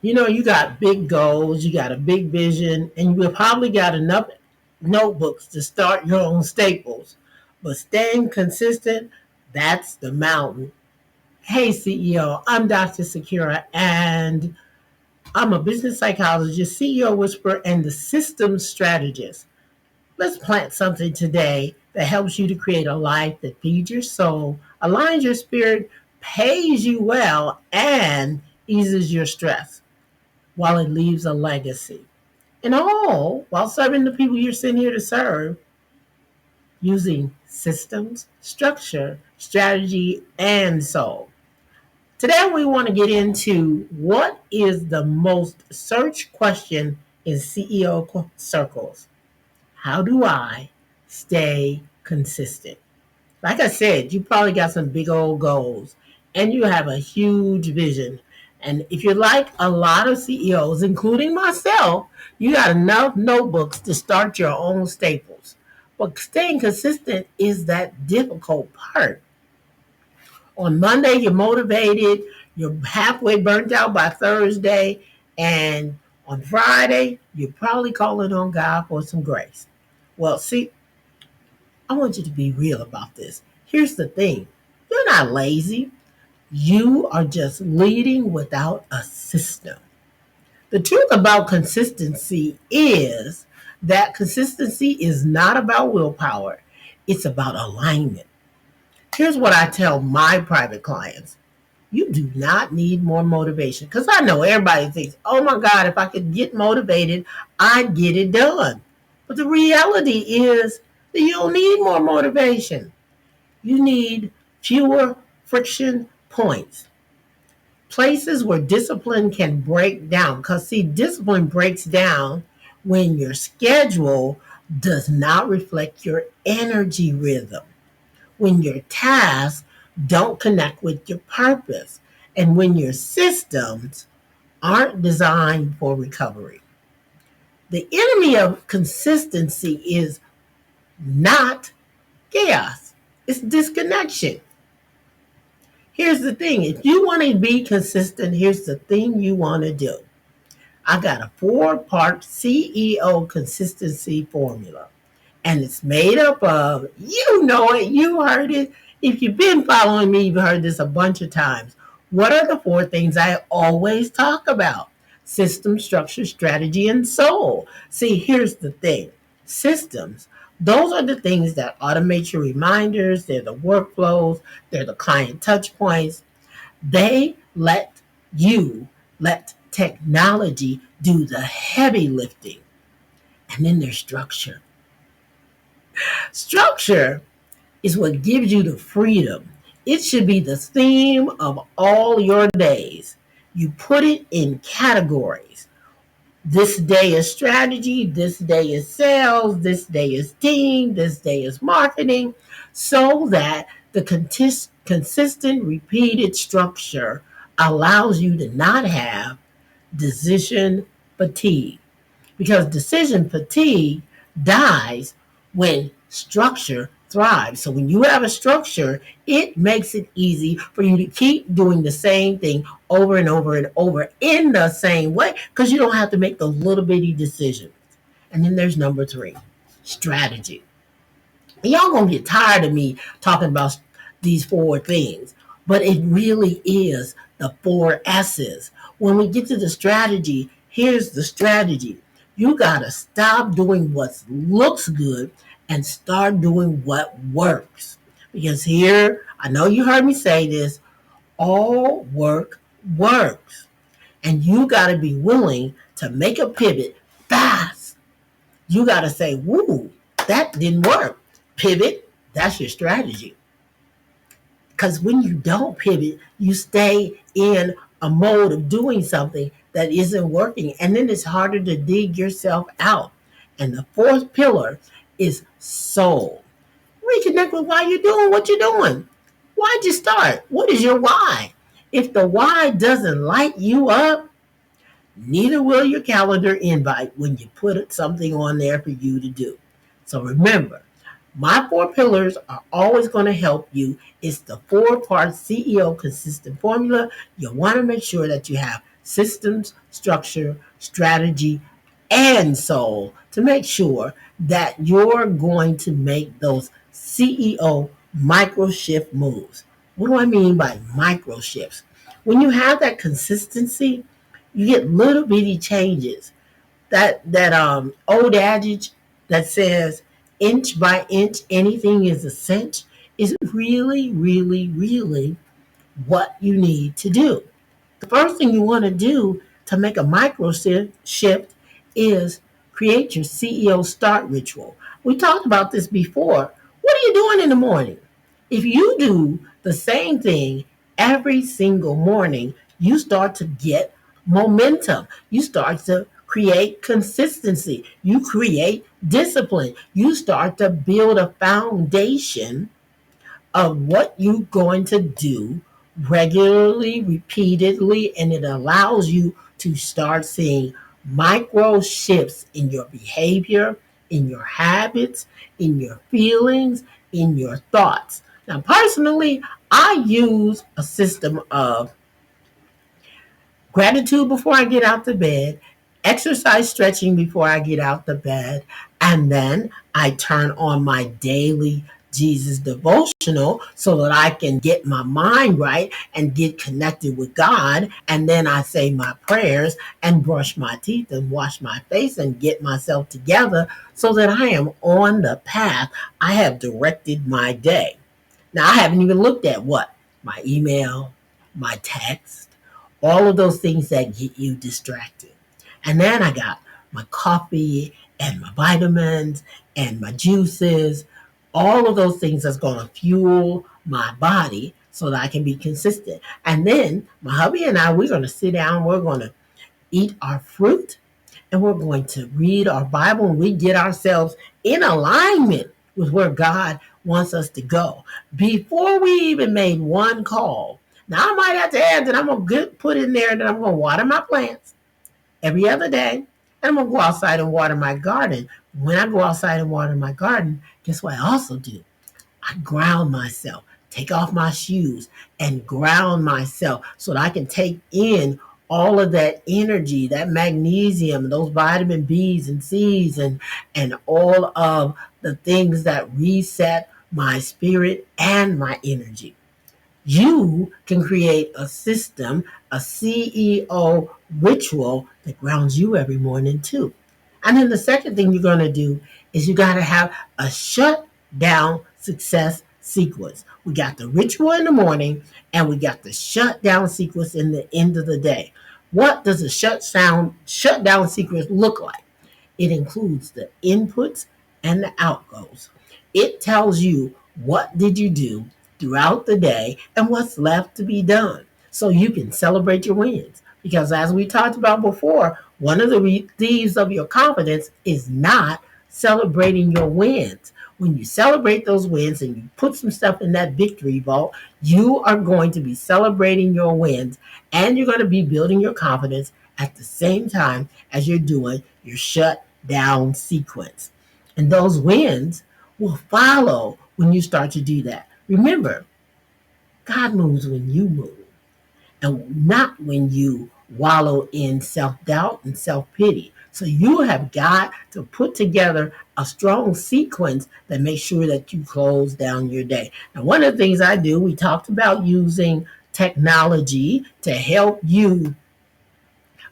You got big goals, you got a big vision, and you probably got enough notebooks to start your own staples. But staying consistent, that's the mountain. Hey, CEO, I'm Dr. Sakira, and I'm a business psychologist, CEO whisperer, and the systems strategist. Let's plant something today that helps you to create a life that feeds your soul, aligns your spirit, pays you well, and eases your stress while it leaves a legacy. And all while serving the people you're sent here to serve using systems, structure, strategy, and soul. Today, we want to get into what is the most searched question in CEO circles. How do I stay consistent? Like I said, you probably got some big old goals and you have a huge vision. And if you're like a lot of CEOs, including myself, you got enough notebooks to start your own staples. But staying consistent is that difficult part. On Monday, you're motivated, you're halfway burnt out by Thursday, and on Friday, you're probably calling on God for some grace. Well, see, I want you to be real about this. Here's the thing, you're not lazy, you are just leading without a system. The truth about consistency is that consistency is not about willpower, it's about alignment. Here's what I tell my private clients: you do not need more motivation. Because I know everybody thinks, oh my God, if I could get motivated, I'd get it done. But the reality is that you don't need more motivation. You need fewer friction points. Places where discipline can break down. Because, see, discipline breaks down when your schedule does not reflect your energy rhythm, when your tasks don't connect with your purpose, and when your systems aren't designed for recovery. The enemy of consistency is not chaos, it's disconnection. Here's the thing, if you want to be consistent, here's the thing you want to do. I got a 4-part CEO consistency formula, and it's made up of, you know it, you heard it. If you've been following me, you've heard this a bunch of times. What are the 4 things I always talk about? System, structure, strategy, and soul. See, here's the thing. Systems, those are the things that automate your reminders, they're the workflows, they're the client touch points. They let technology do the heavy lifting. And then there's structure. Structure is what gives you the freedom. It should be the theme of all your days. You put it in categories. This day is strategy, this day is sales, this day is team, this day is marketing, so that the consistent, repeated structure allows you to not have decision fatigue. Because decision fatigue dies when structure thrives. So when you have a structure, it makes it easy for you to keep doing the same thing over and over and over in the same way, because you don't have to make those little bitty decisions. And then there's number 3, strategy. And y'all gonna get tired of me talking about these 4 things, but it really is the 4 S's. When we get to the strategy, here's the strategy. You gotta stop doing what looks good and start doing what works. Because here, I know you heard me say this, all work works. And you gotta be willing to make a pivot fast. You gotta say, woo, that didn't work. Pivot, that's your strategy. Because when you don't pivot, you stay in a mode of doing something that isn't working. And then it's harder to dig yourself out. And the 4th pillar is soul. Reconnect with why you're doing what you're doing. Why'd you start? What is your why? If the why doesn't light you up, neither will your calendar invite when you put something on there for you to do. So remember, my 4 pillars are always going to help you. It's the 4-part CEO consistent formula. You want to make sure that you have systems, structure, strategy, and soul to make sure that you're going to make those CEO micro shift moves. What do I mean by micro shifts? When you have that consistency, you get little bitty changes. That old adage that says inch by inch anything is a cinch is really, really, really what you need to do. The first thing you want to do to make a micro shift is create your CEO start ritual. We talked about this before. What are you doing in the morning? If you do the same thing every single morning, you start to get momentum. You start to create consistency. You create discipline. You start to build a foundation of what you're going to do regularly, repeatedly, and it allows you to start seeing micro shifts in your behavior, in your habits, in your feelings, in your thoughts. Now, personally, I use a system of gratitude before I get out the bed, exercise stretching before I get out the bed, and then I turn on my daily Jesus devotional so that I can get my mind right and get connected with God. And then I say my prayers and brush my teeth and wash my face and get myself together so that I am on the path I have directed my day. Now, I haven't even looked at what? My email, my text, all of those things that get you distracted. And then I got my coffee and my vitamins and my juices, all of those things that's going to fuel my body so that I can be consistent. And then my hubby and I, we're going to sit down, we're going to eat our fruit, and we're going to read our Bible and we get ourselves in alignment with where God wants us to go before we even made one call. Now, I might have to add that I'm going to put in there that I'm going to water my plants every other day, and I'm going to go outside and water my garden. When I go outside and water my garden, guess what I also do? I ground myself, take off my shoes, and ground myself so that I can take in all of that energy, that magnesium, those vitamin B's and C's, and all of the things that reset my spirit and my energy. You can create a system, a CEO ritual that grounds you every morning too. And then the second thing you're going to do is you got to have a shut down success sequence. We got the ritual in the morning and we got the shut down sequence in the end of the day. What does a shut down sequence look like? It includes the inputs and the outgoes. It tells you what did you do throughout the day and what's left to be done so you can celebrate your wins. Because as we talked about before, one of the thieves of your confidence is not celebrating your wins. When you celebrate those wins and you put some stuff in that victory vault, you are going to be celebrating your wins and you're going to be building your confidence at the same time as you're doing your shut down sequence. And those wins will follow when you start to do that. Remember, God moves when you move and not when you wallow in self doubt and self pity. So you have got to put together a strong sequence that makes sure that you close down your day. Now, one of the things I do, we talked about using technology to help you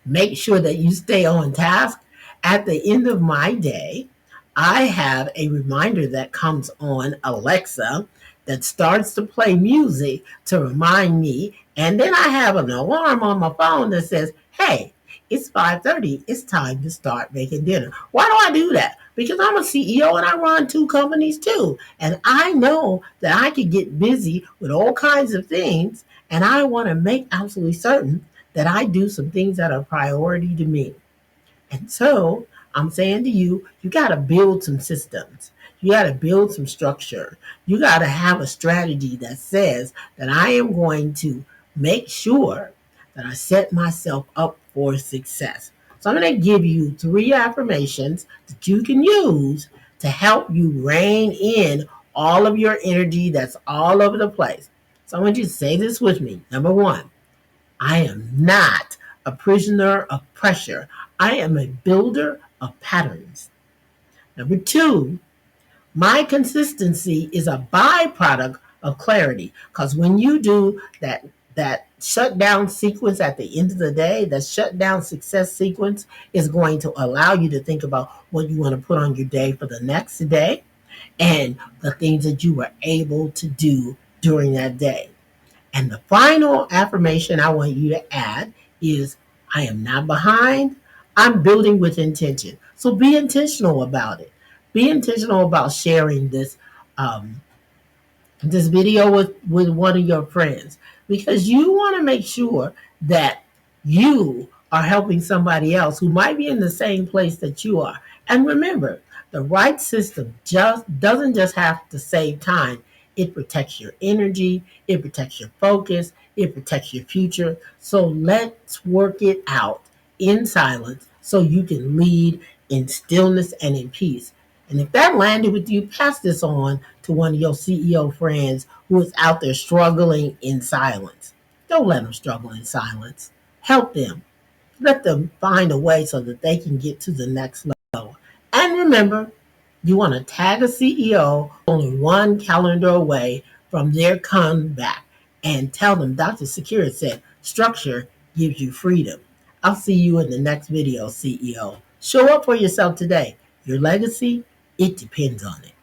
make sure that you stay on task. At the end of my day, I have a reminder that comes on Alexa that starts to play music to remind me. And then I have an alarm on my phone that says, hey, it's 5:30. It's time to start making dinner. Why do I do that? Because I'm a CEO and I run two companies too. And I know that I can get busy with all kinds of things. And I want to make absolutely certain that I do some things that are a priority to me. And so I'm saying to you, you got to build some systems. You got to build some structure. You got to have a strategy that says that I am going to make sure that I set myself up for success. So I'm going to give you 3 affirmations that you can use to help you rein in all of your energy that's all over the place. So I want you to say this with me. Number 1, I am not a prisoner of pressure. I am a builder of patterns. Number two, my consistency is a byproduct of clarity. Because when you do that shutdown sequence at the end of the day, the shutdown success sequence is going to allow you to think about what you want to put on your day for the next day and the things that you were able to do during that day. And the final affirmation I want you to add is I am not behind. I'm building with intention. So be intentional about it. Be intentional about sharing um, this video with one of your friends because you want to make sure that you are helping somebody else who might be in the same place that you are. And remember, the right system just doesn't just have to save time. It protects your energy, it protects your focus, it protects your future. So let's work it out in silence so you can lead in stillness and in peace. And if that landed with you, pass this on to one of your CEO friends who is out there struggling in silence. Don't let them struggle in silence. Help them. Let them find a way so that they can get to the next level. And remember, you want to tag a CEO only one calendar away from their comeback and tell them Dr. Sakira said structure gives you freedom. I'll see you in the next video, CEO. Show up for yourself today. Your legacy, it depends on it.